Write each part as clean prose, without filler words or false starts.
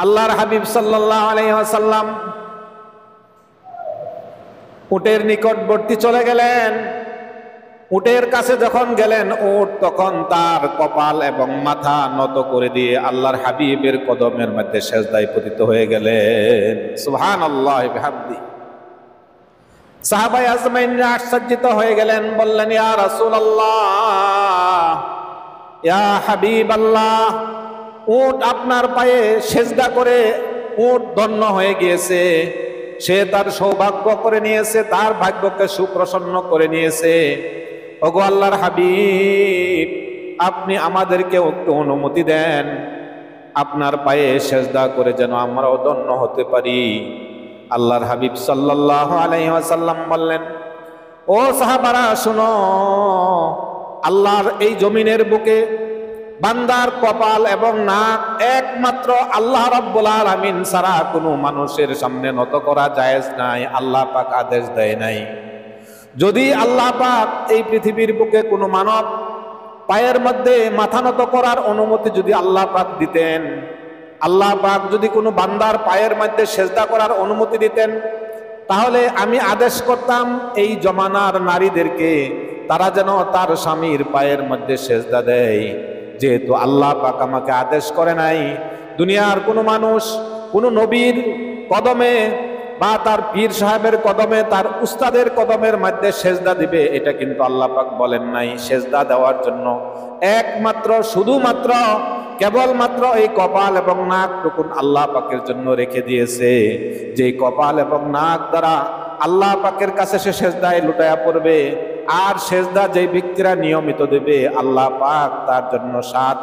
আল্লাহর হাবিব সাল্লাল্লাহু আলাইহি ওয়াসাল্লাম উটের নিকটবর্তী চলে গেলেন। উটের কাছে যখন গেলেন, উট তখন তার কপাল এবং মাথা নত করে দিয়ে আল্লাহর হাবিবের কদমের মধ্যে সেজদায় পতিত হয়ে গেলেন। সুবহানাল্লাহি বিহামদি। সাহাবায়ে আজমাইনরা আশ্চর্যিত হয়ে গেলেন, বললেন, ইয়া রাসূলুল্লাহ, ইয়া হাবিবাল্লাহ, উট আপনার পায়ে সেজদা করে উট ধন্য হয়ে গিয়েছে, সে তার সৌভাগ্য করে নিয়েছে, তার ভাগ্যকে সুপ্রসন্ন করে নিয়েছে। ওগো আল্লাহর হাবিব, আপনি আমাদেরকে একটু অনুমতি দেন, আপনার পায়ে সেজদা করে যেন আমরাও ধন্য হতে পারি। আল্লাহর হাবিব সাল্লাল্লাহু আলাইহি ওয়াসাল্লাম বললেন, ও সাহাবারা শুনো, আল্লাহর এই জমিনের বুকে বান্দার কপাল এবং নাক একমাত্র আল্লাহ রাব্বুল আলামিন ছাড়া কোনো মানুষের সামনে নত করা জায়েজ নাই। আল্লাহ পাক আদেশ দেয় নাই। যদি আল্লাহ পাক এই পৃথিবীর বুকে কোনো মানব পায়ের মধ্যে মাথা নত করার অনুমতি যদি আল্লাহ পাক দিতেন, আল্লাহ পাক যদি কোনো বান্দার পায়ের মধ্যে সেজদা করার অনুমতি দিতেন, তাহলে আমি আদেশ করতাম এই জমানার নারীদেরকে তারা যেন তার স্বামীর পায়ের মধ্যে সেজদা দেয়। যেহেতু আল্লাহ পাক আমাকে আদেশ করে নাই, দুনিয়ার কোনো মানুষ কোনো নবীর কদমে বা তার পীর সাহেবের কদমে, তার উস্তাদের কদমের মধ্যে সেজদা দিবে, এটা কিন্তু আল্লাহ পাক বলেন নাই। সেজদা দেওয়ার জন্য একমাত্র শুধুমাত্র কেবলমাত্র এই কপাল এবং নাকটুকুন আল্লাহ পাকের জন্য রেখে দিয়েছে। যে কপাল এবং নাক দ্বারা আল্লাহ পাকের কাছে সে সেজদায় লুটায়া পড়বে, আর সেজদা যেই ব্যক্তিরা নিয়মিত দেবে, আল্লাহ পাক তার জন্য 7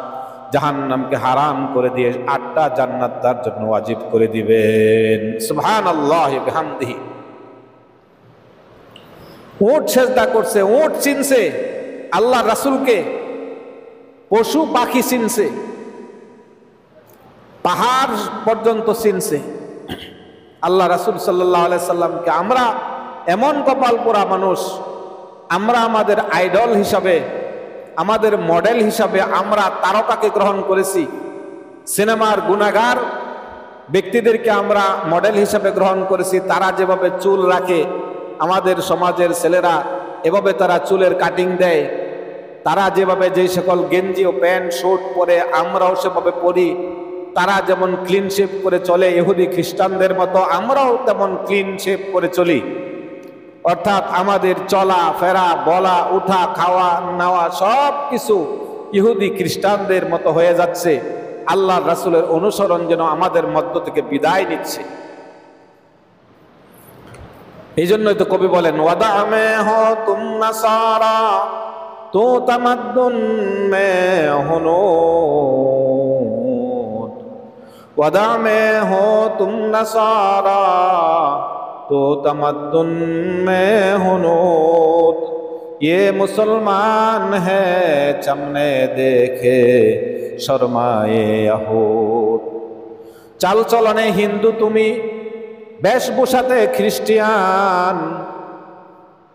জাহান্নামকে হারাম করে দিয়ে 8টা জান্নাত তার জন্য ওয়াজিব করে দিবেন। সুবহানাল্লাহি বিহামদিহি। উট সেজদা করছে, উট চিনছে আল্লাহ রাসূলকে, পশু পাখি চিনছে, পাহাড় পর্যন্ত চিনছে আল্লাহ রাসূল সাল্লাল্লাহু আলাইহি সাল্লামকে। আমরা এমন কপাল পোড়া মানুষ, আমরা আমাদের আইডল হিসাবে, আমাদের মডেল হিসাবে আমরা তারকাকে গ্রহণ করেছি। সিনেমার গুনাহগার ব্যক্তিদেরকে আমরা মডেল হিসাবে গ্রহণ করেছি। তারা যেভাবে চুল রাখে, আমাদের সমাজের ছেলেরা এভাবে তারা চুলের কাটিং দেয়। তারা যেভাবে যেই সকল গেঞ্জি ও প্যান্ট শার্ট পরে, আমরাও সেভাবে পরি। তারা যেমন ক্লিন শেভ করে চলে ইহুদি খ্রিস্টানদের মতো, আমরাও তেমন ক্লিন শেভ করে চলি। অর্থাৎ আমাদের চলা ফেরা, বলা উঠা, খাওয়া নেওয়া সব কিছু ইহুদি খ্রিস্টানদের মতো হয়ে যাচ্ছে। আল্লাহর রাসূলের অনুসরণ যেন আমাদের মধ্য থেকে বিদায় নিচ্ছে। এই জন্যই তো কবি বলেন, ওয়াদা মে হো তুম নাসারা তো তামাদ্দুন মে হুনুদ, ওয়াদা মে হো তুম নাসারা तो तमद्दुन में हुनूद, ये मुसलमान है चमने देखे शर्माए यहूद। चाल चलने हिंदू तुमी, वेशभूषाते ख्रिस्टियान,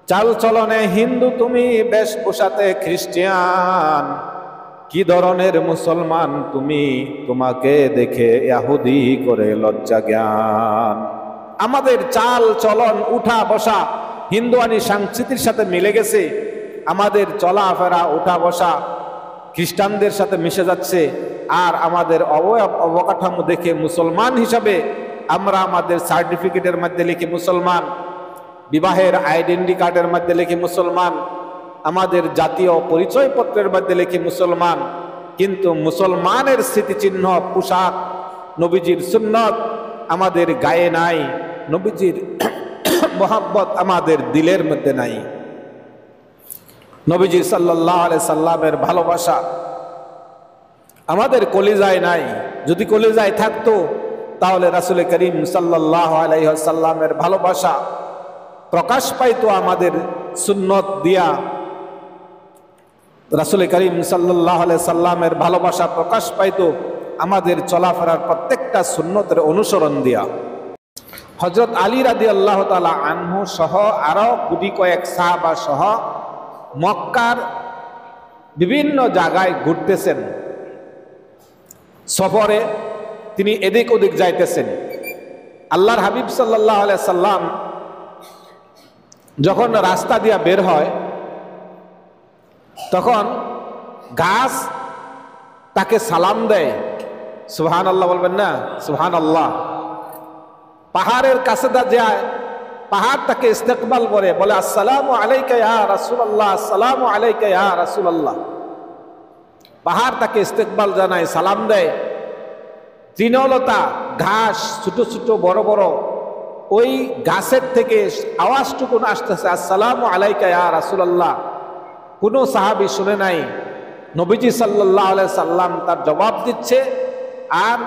चाल चलने हिंदू तुमी, वेशभूषाते ख्रिस्टियान, কি ধরনের মুসলমান তুমি, তোমাকে দেখে ইহুদি করে লজ্জা জ্ঞান। আমাদের চাল চলন উঠা বসা হিন্দুয়ানি সংস্কৃতির সাথে মিলে গেছে। আমাদের চলাফেরা উঠা বসা খ্রিস্টানদের সাথে মিশে যাচ্ছে। আর আমাদের অবয়ব অবকাঠামো দেখে মুসলমান হিসাবে আমরা আমাদের সার্টিফিকেটের মধ্যে লিখি মুসলমান, বিবাহের আইডেন্টি কার্ডের মধ্যে লিখি মুসলমান, আমাদের জাতীয় পরিচয়পত্রের মধ্যে লিখি মুসলমান। কিন্তু মুসলমানের স্মৃতিচিহ্ন পোশাক, নবীজির সুন্নত আমাদের গায়ে নাই, নবীজির মোহাব্বত আমাদের দিলের মধ্যে নাই, নবীজি সাল্লাল্লাহু আলাইহি সাল্লামের ভালোবাসা আমাদের কলিজায় নাই। যদি কলিজায় থাকতো তাহলে রাসূল করিম সাল্লাল্লাহু আলাইহি সাল্লামের ভালোবাসা প্রকাশ পাইতো আমাদের সুন্নত দিয়া। রাসূল করিম সাল্লাল্লাহু আলাইহি সাল্লামের ভালোবাসা প্রকাশ পাইতো আমাদের চলাফেরার প্রত্যেকটা সুন্নতের অনুসরণ দিয়া। হযরত আলী রাদিয়াল্লাহু তাআলা আনহু সহ আরো গুটি কয়েক সাহাবা সহ মক্কার বিভিন্ন জায়গায় ঘুরতেছেন সফরে। তিনি এদিক ওদিক যাইতেছেন। আল্লাহর হাবিব সাল্লাল্লাহু আলাইহি সাল্লাম যখন রাস্তা দিয়া বের হয় তখন গাছ তাকে সালাম দেয়। সুবহানাল্লাহ বলবেন না? সুবহানাল্লাহ। পাহাড়ের কাছে যায়, পাহাড় তাকে ইস্তেকবাল করে, বলে আসসালামু আলাইকা ইয়া রাসূলুল্লাহ, আসসালামু আলাইকা ইয়া রাসূলুল্লাহ। পাহাড় তাকে ইস্তেকবাল জানায়, সালাম দেয়। তৃণলতা, ঘাস, ছোট ছোট বড় বড়, ওই গাছের থেকে আওয়াজটুকুন আসতেছে, আসসালামু আলাইকা ইয়া রাসূলুল্লাহ। কোনো সাহাবী শুনে নাই। নবীজি সাল্লাল্লাহু আলাইহি সাল্লাম তার জবাব দিচ্ছে, আর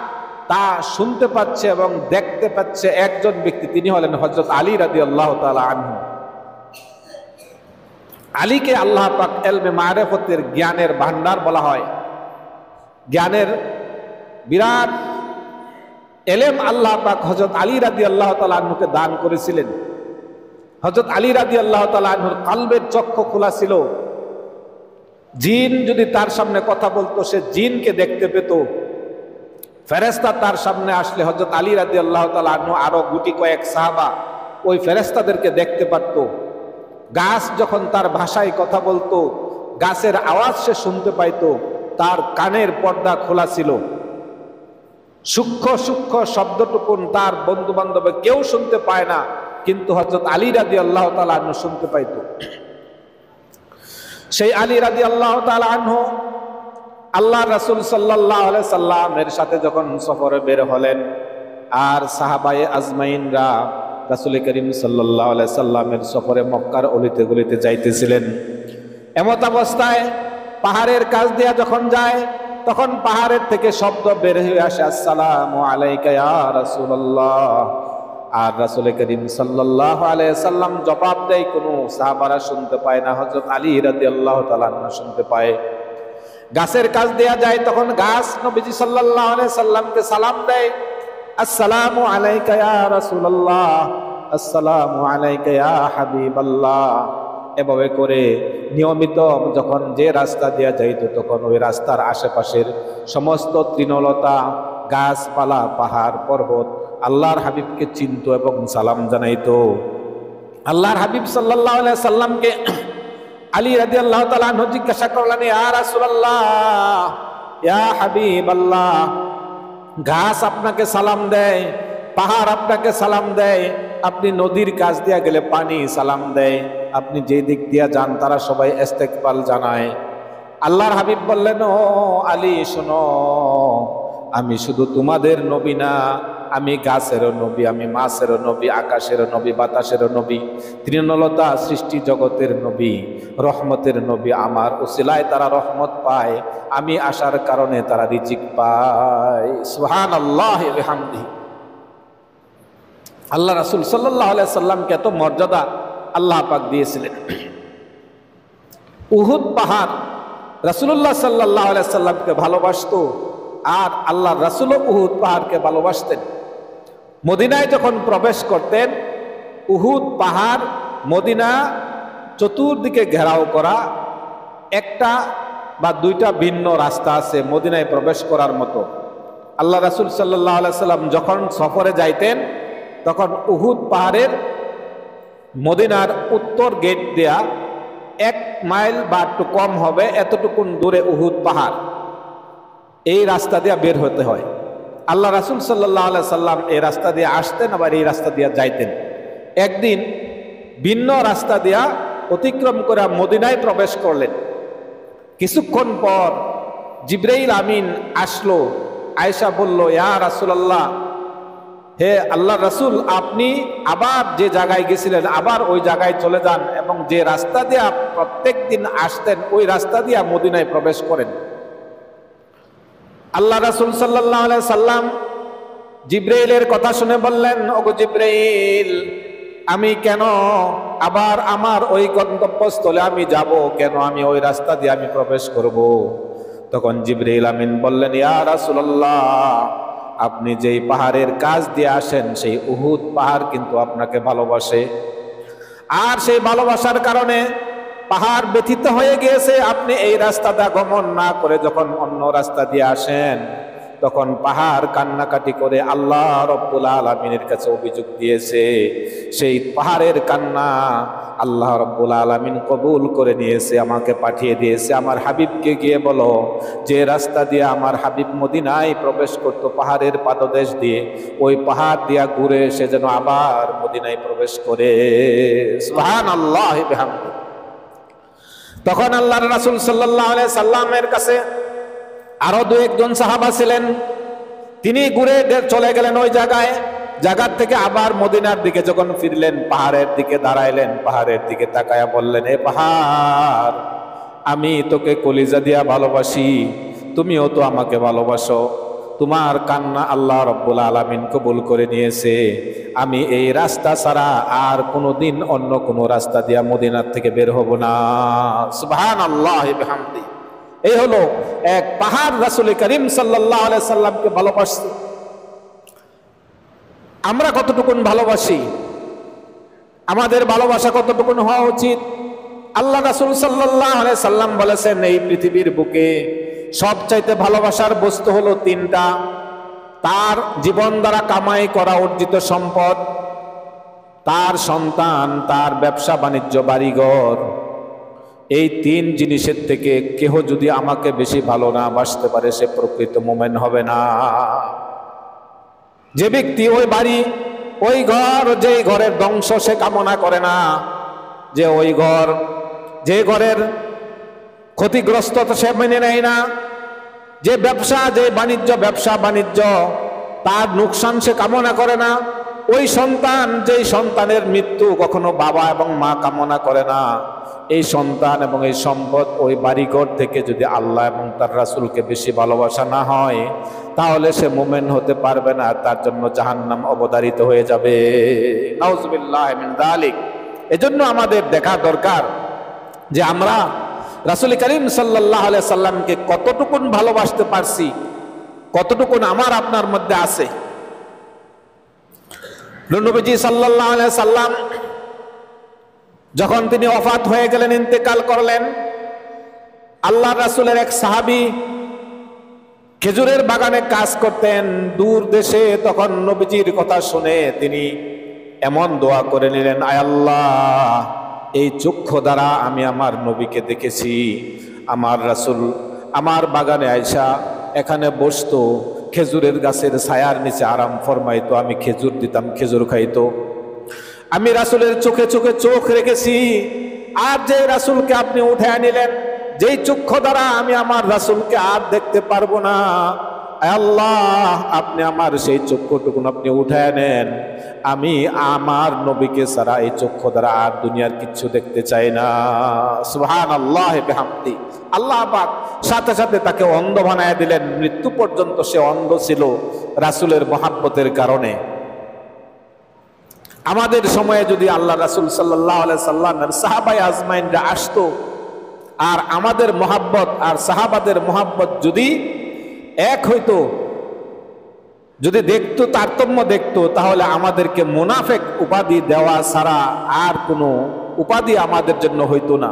তা শুনতে পাচ্ছে এবং দেখতে পাচ্ছে একজন ব্যক্তি, তিনি হলেন হযরত আলী রাদিয়াল্লাহু তাআলা আনহু। আলীকে আল্লাহ পাক ইলমে মারিফতের জ্ঞানের ভান্ডার বলা হয়। জ্ঞানের বিরাট এলেম আল্লাহ পাক হযরত আলী রাদিয়াল্লাহু তাআলা আনহুকে দান করেছিলেন। হযরত আলী রাদিয়াল্লাহু তাআলা আনহুর কলবের চক্ষু খোলা ছিল। জিন যদি তার সামনে কথা বলতো, সে জিনকে দেখতে পেত। ফেরেশতা তার সামনে আসলে হযরত আলী রাদিয়াল্লাহু তাআলা আনহু আরো গুটি কয়েক সাহাবা ওই ফেরেশতাদেরকে দেখতে পারত। গাছ যখন তার ভাষায় কথা বলতো, গাছের আওয়াজ সে শুনতে পাইত। তার কানের পর্দা খোলা ছিল। সূক্ষ্ম সূক্ষ্ম শব্দটুকুন তার বন্ধু বান্ধবে কেউ শুনতে পায় না, কিন্তু হযরত আলী রাদিয়াল্লাহু তাআলা আনহু শুনতে পাইত। সেই আলী রাদিয়াল্লাহু তাআলা আনহু আল্লাহ রাসূল সাল্লাল্লাহু আলাইহি সাল্লামের সাথে যখন সফরে বের হলেন, আর সাহাবায়ে আজমাইনরা রাসূল করিম সাল্লাল্লাহু আলাইহি সাল্লামের সফরে মক্কার অলিতে গলিতে যাইতেছিলেন। এমত অবস্থায় পাহাড়ের কাছ দিয়া যখন যায়, তখন পাহাড়ের থেকে শব্দ বের হয়ে আসে, আসসালামু আলাইকা ইয়া রাসূলুল্লাহ। আর রাসূল করিম সাল্লাল্লাহু আলাইহি সাল্লাম জবাব দেয়, কোনো সাহাবারা শুনতে পায় না, হযরত আলী রাদিয়াল্লাহু তাআলা আনহু শুনতে পায়। গাছের কাছ দেয়া যায়, তখন গাছ নবীজি সাল্লাল্লাহু আলাইহি সাল্লামকে সালাম দেয়, আসসালামু আলাইকা ইয়া রাসূলুল্লাহ, আসসালামু আলাইকা ইয়া হাবিবাল্লাহ। এভাবে করে নিয়মিত যখন যে রাস্তা দেয়া যাইত, তখন ওই রাস্তার আশেপাশের সমস্ত তৃণলতা, গাছপালা, পাহাড় পর্বত আল্লাহর হাবিবকে চিনত এবং সালাম জানাইতো। আল্লাহর হাবিব সাল্লাল্লাহু আলাইহি সাল্লামকে আলী রাদিয়াল্লাহু তাআলা আনহু জিজ্ঞাসা করলেন, ইয়া রাসূলুল্লাহ, ইয়া হাবিবাল্লাহ, ঘাস আপনাকে সালাম দেয়, পাহাড় আপনাকে সালাম দেয়, আপনি নদীর কাছ দিয়া গেলে পানি সালাম দেয়, আপনি যে দিক দিয়া যান তারা সবাই ইস্তেকবাল জানায়। আল্লাহর হাবিব বললেন, ও আলী শোনো, আমি শুধু তোমাদের নবী না, আমি গাছেরও নবী, আমি মাছেরও নবী, আকাশেরও নবী, বাতাসেরও নবী, তৃণলতা সৃষ্টি জগতের নবী, রহমতের নবী। আমার উসিলায় তারা রহমত পায়, আমি আসার কারণে তারা রিজিক পায়। সুবহানাল্লাহি ওয়া বিহামদিহি। আল্লাহ রাসূল সাল্লাল্লাহু আলাইহি সাল্লামকে এত মর্যাদা আল্লাহ পাক দিয়েছিলেন। উহুদ পাহাড় রাসূলুল্লাহ সাল্লাল্লাহু আলাইহি সাল্লামকে ভালোবাসতো, আর আল্লাহ রাসূলও উহুদ পাহাড়কে ভালোবাসতেন। মদিনায় যখন প্রবেশ করতেন, উহুদ পাহাড়, মদিনা চতুর্দিকে ঘেরাও করা, একটা বা দুইটা ভিন্ন রাস্তা আছে মদিনায় প্রবেশ করার মতো। আল্লাহ রাসূল সাল্লাল্লাহু আলাইহি সাল্লাম যখন সফরে যাইতেন, তখন উহুদ পাহাড়ের মদিনার উত্তর গেট দেয়া 1 মাইল বা একটু কম হবে এতটুকুন দূরে উহুদ পাহাড়, এই রাস্তা দিয়ে বের হতে হয়। আল্লাহ রাসূল সাল্লাল্লাহু আলাইহি সাল্লাম এই রাস্তা দিয়ে আসতেন, আবার এই রাস্তা দিয়ে যাইতেন। একদিন ভিন্ন রাস্তা দিয়া অতিক্রম করে মদিনায় প্রবেশ করলেন। কিছুক্ষণ পর জিবরাইল আমিন আসলো। আয়েশা বলল, ইয়া রাসূলুল্লাহ, হে আল্লাহ রাসূল, আপনি আবার যে জায়গায় গেছিলেন আবার ওই জায়গায় চলে যান, এবং যে রাস্তা দিয়ে প্রত্যেক দিন আসতেন ওই রাস্তা দিয়ে মদিনায় প্রবেশ করেন। আল্লাহ রাসূল সাল্লাল্লাহু আলাইহি সাল্লাম জিবরাইলের কথা শুনে বললেন, ওগো জিবরাইল, আমি কেন আবার আমার ওই গন্তব্যস্থলে আমি যাব, কেন আমি ওই রাস্তা দিয়ে আমি প্রবেশ করব? তখন জিবরাইল আমিন বললেন, ইয়া রাসূলুল্লাহ, আপনি যেই পাহাড়ের কাছ দিয়ে আসেন সেই উহুদ পাহাড় কিন্তু আপনাকে ভালোবাসে, আর সেই ভালোবাসার কারণে পাহাড় ব্যথিত হয়ে গিয়েছে। আপনি এই রাস্তাটা গমন না করে যখন অন্য রাস্তা দিয়ে আসেন, তখন পাহাড় কান্নাকাটি করে আল্লাহ রব্বুল আলামিনের কাছে অভিযোগ দিয়েছে। সেই পাহাড়ের কান্না আল্লাহ রব্বুল আলামিন কবুল করে নিয়েছে, আমাকে পাঠিয়ে দিয়েছে। আমার হাবিবকে গিয়ে বলো যে রাস্তা দিয়ে আমার হাবিব মদিনায় প্রবেশ করত পাহাড়ের পাদদেশ দিয়ে, ওই পাহাড় দিয়া ঘুরে সে যেন আবার মদিনায় প্রবেশ করে। সুবহানাল্লাহ বিহামদিহি। তখন আল্লাহর রাসূল সাল্লাল্লাহু আলাইহি সাল্লামের কাছে আরো দু একজন সাহাবা ছিলেন, তিনি ঘুরে চলে গেলেন ওই জায়গার থেকে আবার মদিনার দিকে যখন ফিরলেন, পাহাড়ের দিকে দাঁড়াইলেন, পাহাড়ের দিকে তাকায়া বললেন, এ পাহাড়, আমি তোকে কলিজা দিয়া ভালোবাসি, তুমিও তো আমাকে ভালোবাসো, তোমার কান্না আল্লাহ রব্বুল আলামিন কবুল করে নিয়েছে, আমি এই রাস্তা ছাড়া আর কোনোদিন অন্য কোনো রাস্তা দিয়া মদিনার থেকে বের হব না। সুবহানাল্লাহ বিহামদিহি। এই হলো এক পাহাড় রাসূল করিম সাল্লাল্লাহু আলাইহি সাল্লামকে ভালোবাসছে। আমরা কতটুকুন ভালোবাসি, আমাদের ভালোবাসা কতটুকুন হওয়া উচিত? আল্লাহ রাসূল সাল্লাল্লাহু আলাইহি সাল্লাম বলেছেন, এই পৃথিবীর বুকে সবচাইতে ভালোবাসার বস্তু হলো তিনটা: তার জীবন দ্বারা কামাই করা অর্জিত সম্পদ, তার সন্তান, তার ব্যবসা বাণিজ্য বাড়িঘর। এই তিন জিনিসের থেকে কেহ যদি আমাকে বেশি ভালো না বাসতে পারে, সে প্রকৃত মুমিন হবে না। যে ব্যক্তি ওই বাড়ি, ওই ঘর, যেই ঘরের ধ্বংস সে কামনা করে না, যে ওই ঘর, যে ঘরের ক্ষতিগ্রস্ত সে মেনে নেয় না, যে ব্যবসা, যে বাণিজ্য, ব্যবসা বাণিজ্য তার লোকসান সে কামনা করে না, ওই সন্তান, যেই সন্তানের মৃত্যু কখনো বাবা এবং মা কামনা করে না, এই সন্তান এবং এই সম্পদ, ওই বাড়িঘর থেকে যদি আল্লাহ এবং তার রাসূলকে বেশি ভালোবাসা না হয়, তাহলে সে মুমিন হতে পারবে না, তার জন্য জাহান্নাম অবধারিত হয়ে যাবে। নাউযুবিল্লাহি মিন যালিক। এজন্য আমাদের দেখা দরকার যে আমরা রাসূল করিম সাল্লাল্লাহু আলাইহি সাল্লামকে কতটুকুন ভালোবাসতে পারছি, কতটুকুন আমার আপনার মধ্যে আছে। নবীজি সাল্লাল্লাহু আলাইহি সাল্লাম যখন তিনি ওফাত হয়ে গেলেন, ইন্তেকাল করলেন, আল্লাহ রাসূলের এক সাহাবী খেজুরের বাগানে কাজ করতেন দূর দেশে। তখন নবীজির কথা শুনে তিনি এমন দোয়া করে নিলেন, আয় আল্লাহ, এই চক্ষু দ্বারা আমি আমার নবীকে দেখেছি, আমার রাসূল আমার বাগানে আয়সা এখানে বসতো, খেজুরের গাছের ছায়ার নিচে আরাম ফরমাইতো, আমি খেজুর দিতাম, খেজুর খাইতো। আমি রাসূলের চোখে চোখে চোখ রেখেছি, আর যে রাসূলকে আপনি উঠে আনিলেন, যেই চক্ষু দ্বারা আমি আমার রাসূলকে আর দেখতে পারবো না, আল্লাহ আপনি আমার সেই চক্ষুটুকুন আপনি উঠায় নেন, আমি আমার নবীকে ছাড়া এই চক্ষু দ্বারা আর দুনিয়ার কিচ্ছু দেখতে চাই না। সুবহানাল্লাহ বিহামদিহি। আল্লাহ পাক সাথে সাথে তাকে অন্ধ বানায় দিলেন, মৃত্যু পর্যন্ত সে অন্ধ ছিল রাসূলের মহাব্বতের কারণে। আমাদের সময়ে যদি আল্লাহ রাসূল সাল্লাল্লাহু আলাইহি সাল্লামের সাহাবায়ে আজমাইনরা আসতো, আর আমাদের মহাব্বত আর সাহাবাদের মহাব্বত যদি এক হইতো, যদি দেখতো, তারতম্য দেখতো, তাহলে আমাদেরকে মুনাফিক উপাধি দেওয়া ছাড়া আর কোনো উপাধি আমাদের জন্য হইতো না।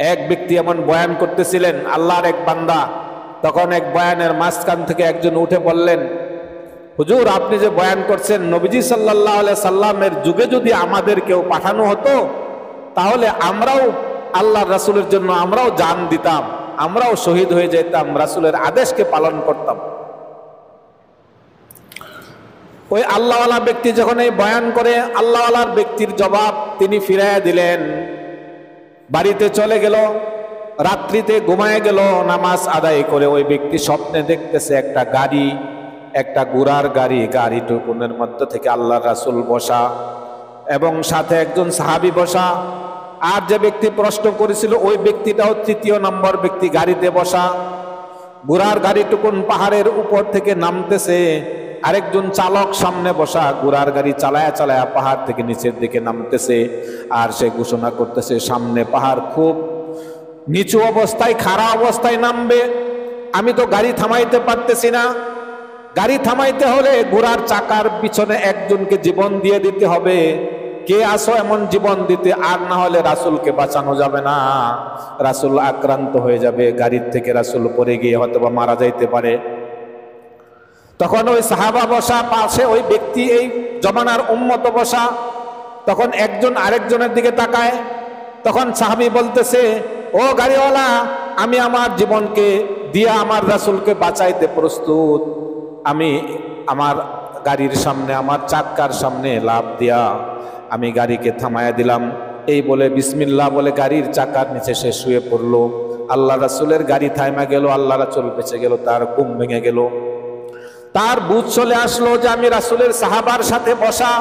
এক ব্যক্তি এমন বয়ান করতেছিলেন, আল্লাহর এক বান্দা, তখন এক বয়ানের মাঝখান থেকে একজন উঠে বললেন, হুজুর আপনি যে বয়ান করছেন, নবীজি সাল্লাল্লাহু আলাইহি সাল্লামের যুগে যদি আমাদেরকেও পাঠানো হতো, তাহলে আমরাও আল্লাহর রাসূলের জন্য আমরাও জান দিতাম, আমরাও শহীদ হয়ে যেতাম, রাসূলের আদেশকে পালন করতাম। ওই আল্লাহওয়ালা ব্যক্তি যখন এই বয়ান করে, আল্লাহওয়ালার ব্যক্তির জবাব তিনি ফিরাইয়া দিলেন, বাড়িতে চলে গেল, রাত্রিতে ঘুমায় গেল। নামাজ আদায় করে ওই ব্যক্তি স্বপ্নে দেখতেছে একটা গাড়ি, একটা ঘোড়ার গাড়ি, গাড়িটুকুনের মধ্যে থেকে আল্লাহর রাসূল বসা এবং সাথে একজন সাহাবী বসা। আর যে ব্যক্তি প্রশ্ন করেছিল ওই ব্যক্তিটাও তৃতীয় নম্বর ব্যক্তি, গাড়িতে বসা। ঘোড়ার গাড়িটুকুন পাহাড়ের উপর থেকে নামতেছে, আরেকজন চালক সামনে বসা, ঘোড়ার গাড়ি চালায়া চালায়া পাহাড় থেকে নিচের দিকে নামতেছে। আর সে ঘোষণা করতেছে, সামনে পাহাড় খুব নিচু অবস্থায়, খাড়া অবস্থায় নামবে, আমি তো গাড়ি থামাইতে পারতেছি না, গাড়ি থামাইতে হলে ঘোড়ার চাকার পিছনে একজনকে জীবন দিয়ে দিতে হবে, কে আসো এমন জীবন দিতে, আর না হলে রাসূলকে বাঁচানো যাবে না, রাসূল আক্রান্ত হয়ে যাবে, গাড়ির থেকে রাসূল পড়ে গিয়ে হয়তো বা মারা যাইতে পারে। তখন ওই সাহাবা বসা, পাশে ওই ব্যক্তি এই জমানার উম্মত বসা। তখন একজন আরেকজনের দিকে তাকায়। তখন সাহাবী বলতেছে, ও গাড়িওয়ালা, আমি আমার জীবনকে দিয়া আমার রাসূলকে বাঁচাইতে প্রস্তুত। আমি আমার গাড়ির সামনে, আমার চাক্কার সামনে লাফ দিয়া আমি গাড়িকে থামায়া দিলাম। এই বলে বিসমিল্লাহ বলে গাড়ির চাকার নিচে সে শুয়ে পড়লো। আল্লাহ রাসূলের গাড়ি থামা গেল, আল্লাহ রাসূল বেঁচে গেল, তার ঘুম ভেঙে গেল। তার বুঝ চলে আসলো যে আমি রাসূলের সাহাবার সাথে বসা,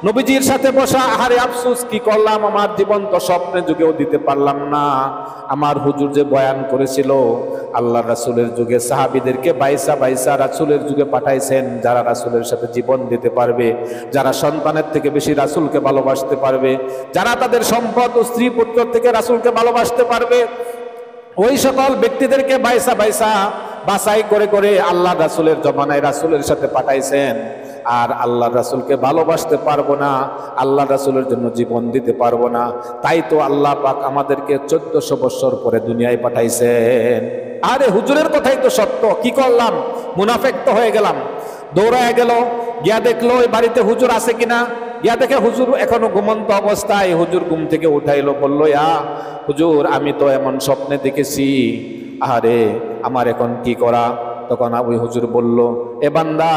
নবীজির সাথে বসা। আহারে আফসোস, কি করলাম, আমার জীবন তো স্বপ্নে যুগেও দিতে পারলাম না। আমার হুজুর যে বয়ান করেছিল, আল্লাহ রাসূলের যুগে সাহাবীদেরকে বাইসা বাইসা রাসূলের যুগে পাঠাইছেন, যারা রাসূলের সাথে জীবন দিতে পারবে, যারা সন্তানের থেকে বেশি রাসূলকে ভালোবাসতে পারবে, যারা তাদের সম্পদ ও স্ত্রী পুত্র থেকে রাসূলকে ভালোবাসতে পারবে, ওই সকল ব্যক্তিদেরকে বাইসা বাইসা বাছাই করে করে আল্লাহ রাসূলের জমানায় রাসূলের সাথে পাঠাইছেন। আর আল্লাহ রাসূলকে ভালোবাসতে পারবো না, আল্লাহ রাসূলের জন্য জীবন দিতে পারবো না, তাই তো আল্লাহ পাক আমাদেরকে 1400 বছর পরে দুনিয়ায় পাঠাইছেন। আরে হুজুরের কথাই তো সত্য, কি করলাম, মুনাফিক তো হয়ে গেলাম। দৌড়ায় গেল, গিয়া দেখলো ওই বাড়িতে হুজুর আছে কিনা। গিয়া দেখে হুজুর এখনো ঘুমন্ত অবস্থায়। হুজুর ঘুম থেকে উঠাইলো, বললো, ইয়া হুজুর, আমি তো এমন স্বপ্নে দেখেছি, আরে আমার এখন কি করা? তখন ওই হুজুর বলল, এ বান্দা,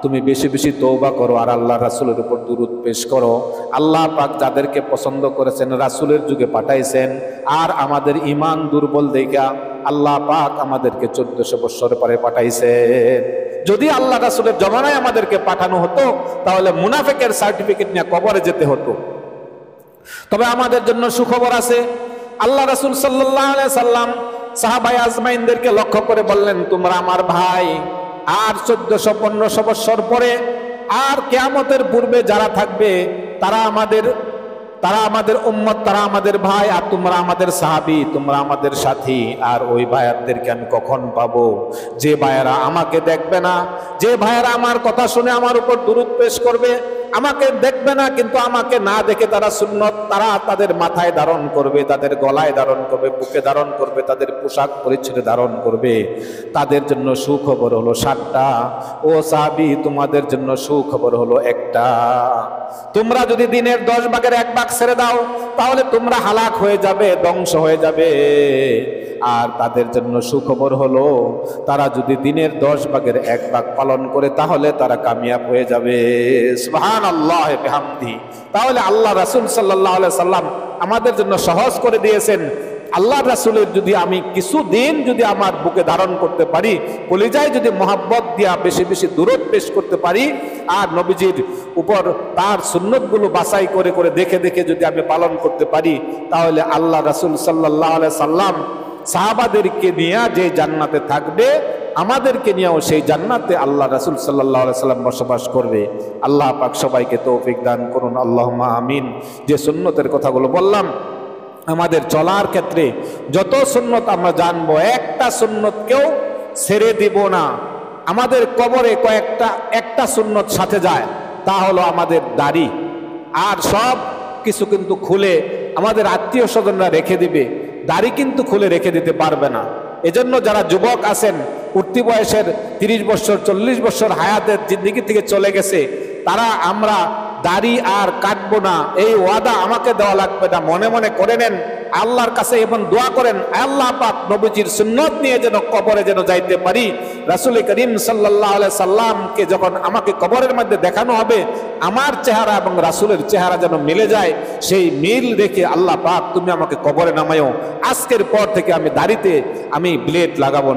তুমি বেশি বেশি তওবা করো আর আল্লাহ রাসূলের উপর দুরূদ পেশ করো। আল্লাহ পাক যাদেরকে পছন্দ করেছেন রাসূলের যুগে পাঠাইছেন, আর আমাদের ঈমান দুর্বল দেখা আল্লাহ পাক আমাদেরকে 1400 বছর পরে পাঠাইছেন। যদি আল্লাহ রাসূলের জমানায় আমাদেরকে পাঠানো হতো, তাহলে মুনাফিকের সার্টিফিকেট নিয়ে কবরে যেতে হতো। তবে আমাদের জন্য সুখবর আছে। আল্লাহ রাসূল সাল্লাল্লাহু আলাইহি সাল্লাম সাহাবায়ে আজমাইনদেরকে লক্ষ্য করে বললেন, তোমরা আমার ভাই। আর 1400-1500 বছর পরে আর কিয়ামতের পূর্বে যারা থাকবে তারা আমাদের উম্মত, তারা আমাদের ভাই, আর তোমরা আমাদের সাহাবী, তোমরা আমাদের সাথী। আর ওই ভাইয়াদেরকে আমি কখন পাবো? যে ভাইয়ারা আমাকে দেখবে না, যে ভাইয়ারা আমার কথা শুনে আমার উপর দুরূদ পেশ করবে, আমাকে দেখবে না কিন্তু আমাকে না দেখে তারা সুন্নত তারা তাদের মাথায় ধারণ করবে, তাদের গলায় ধারণ করবে, বুকে ধারণ করবে, তাদের পোশাক পরিচ্ছদে ধারণ করবে, তাদের জন্য সুখবর হলো 7টা। ও সাহাবী, তোমাদের জন্য সুখবর হলো একটা। তোমরা যদি দিনের 10 ভাগের 1 ভাগ ছেড়ে দাও, তাহলে তোমরা হালাক হয়ে যাবে, ধ্বংস হয়ে যাবে। আর তাদের জন্য সুখবর হলো, তারা যদি দিনের 10 ভাগের 1 ভাগ পালন করে, তাহলে তারা কামিয়াব হয়ে যাবে। সুবহানাল্লাহ বিহামদি। তাহলে আল্লাহ রাসূল সাল্লাল্লাহু আলাইহি সাল্লাম আমাদের জন্য সহজ করে দিয়েছেন। আল্লাহ রাসূলের যদি আমি কিছুদিন যদি আমার বুকে ধারণ করতে পারি, কলিজায় যদি মহব্বত দিয়া বেশি বেশি দুরূদ পেশ করতে পারি, আর নবীজির উপর তার সুন্নতগুলো বাছাই করে করে দেখে দেখে যদি আমি পালন করতে পারি, তাহলে আল্লাহ রাসূল সাল্লাল্লাহু আলাইহি সাল্লাম সাহাবাদেরকে নিয়ে যে জান্নাতে থাকবে, আমাদেরকে নিয়েও সেই জান্নাতে আল্লাহ রাসূল সাল্লাল্লাহু আলাইহি সাল্লাম বসবাস করবে। আল্লাহ পাক সবাইকে তৌফিক দান করুন, আল্লাহুম্মা আমিন। যে সুন্নতের কথাগুলো বললাম, আমাদের চলার ক্ষেত্রে যত সুন্নত আমরা জানবো, একটা সুন্নতকেও ছেড়ে দিব না। আমাদের কবরে একটা সুন্নত সাথে যায়, তা হলো আমাদের দাড়ি। আর সব কিছু কিন্তু খুলে আমাদের আত্মীয় স্বজনরা রেখে দিবে, দাড়ি কিন্তু খুলে রেখে দিতে পারবে না। এজন্য যারা যুবক আছেন, উঠতি বয়সের 30 বছর 40 বছর হায়াতের জিন্দেগি থেকে চলে গেছে, তারা আমরা দাড়ি আর কাটবো না, এই ওয়াদা আমাকে দেওয়া লাগবে না, মনে মনে করে নেন আল্লাহর কাছে এবং দোয়া করেন, আল্লাহ পাক নবীজির সুন্নত নিয়ে যেন কবরে যেন যাইতে পারি। রাসূল করিম সাল্লাল্লাহু আলাইহি সাল্লামকে যখন আমাকে কবরের মধ্যে দেখানো হবে, আমার চেহারা এবং রাসূলের চেহারা যেন মিলে যায়। সেই মিল রেখে আল্লাহ পাক তুমি আমাকে কবরে নামায়ো। আজকের পর থেকে আমি দাড়িতে আমি ব্লেড লাগাবো না।